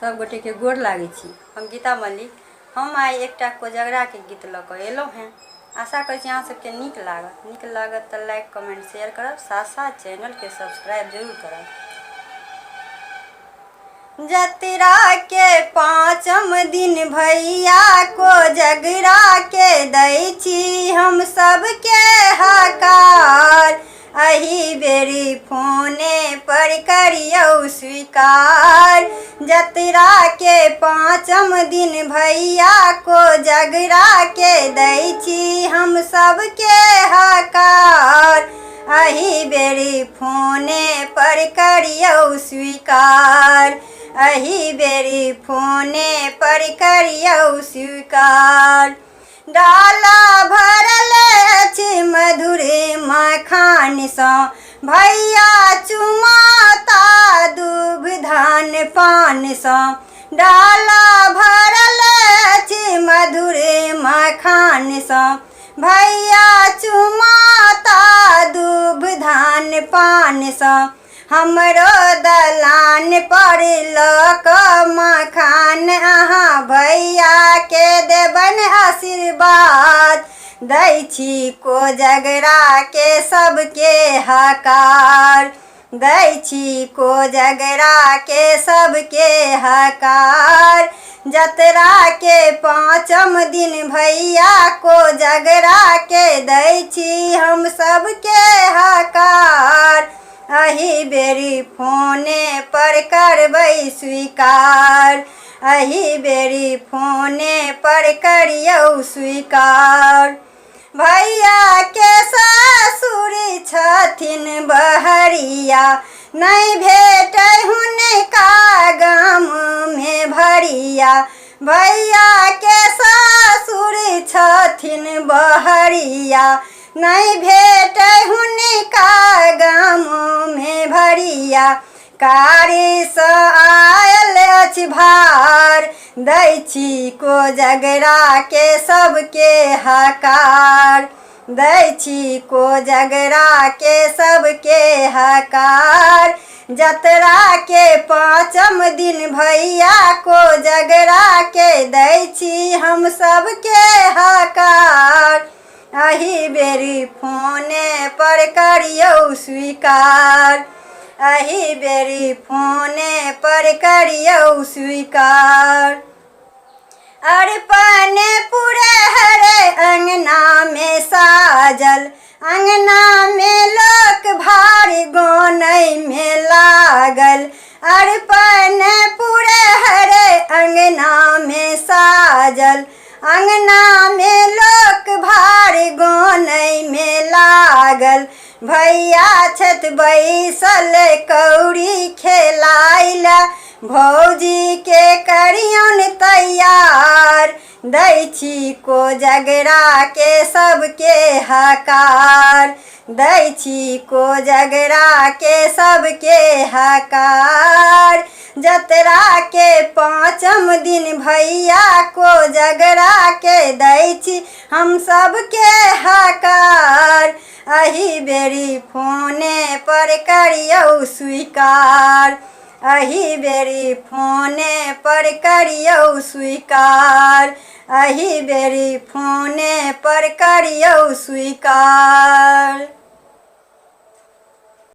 सब गोटे के गोर लागे छी। हम गीता मल्लिक। हम आई एकटा कोजगरा के गीत लक एलौ हैं। आशा कर अहाँ सबके नीक लागत तो लाइक कमेंट शेयर करब, साथ साथ चैनल के सब्सक्राइब जरूर करब। जतरा के पाँचम दिन भैया कोजगरा के दै छी हम सबके हकार। अही बेरी फोने पर करियौ स्वीकार। जतरा के पाँचम दिन भैया कोजगरा के दै छी हम सबके हकार। अही बेरी फोने पर करियौ स्वीकार। अही बेरी फोने पर करियौ स्वीकार। डाला भरल अछि मधुर मखान सँ भैया चुमाता दूभ धान पान सँ। डाला भरल अछि मधुर मखान सँ भैया चुमाता दूभ धान पान सँ। हमरो दलान पर लक मखान अहाँ भैया के देबन आशीर्वाद। दै छी कोजगरा के सबके हकार। दै छी कोजगरा के सबके हकार। जतरा के पाँचम दिन भैया कोजगरा के दै छी हम सबके हकार। अही बेरी फोने पर करबै स्वीकार। अही बेरी फोने पर करियौ स्वीकार। भैया के ससुर छथिन बहरिया नहीं भेटै हुनका गाम में भरिया। भैया के ससुर छथिन बहरिया नहीं भेटै हुनका गाम में भरिया। कारी सँ आयल अछि भार। दै छी कोजगरा के सबके हकार। दै छी कोजगरा के सबके हकार। जतरा के पाँचम दिन भैया कोजगरा के दै छी हम सबके हकार। अही बेरी फोने पर करियौ स्वीकार। अही बेरी फोने पर करियौ स्वीकार। अरपन पुरहर अंगना में साजल अंगना में लोक भारी गोनै में लागल। अरपन पुरहर अंगना में साजल अंगना में लोक भारी गोनै में लागल। भैया छथ बैसल कौड़ी खेलाइला भौजी के करियौन तैयार। दै छी कोजगरा के सबके हकार। दै छी कोजगरा के सबके हकार। जतरा के पाँचम दिन भैया कोजगरा के दै छी हम सबके हकार। अही बेरी फोने पर करियौ स्वीकार। अही बेरी फोने पर करियौ स्वीकार। अही बेरी फोने पर करियौ स्वीकार।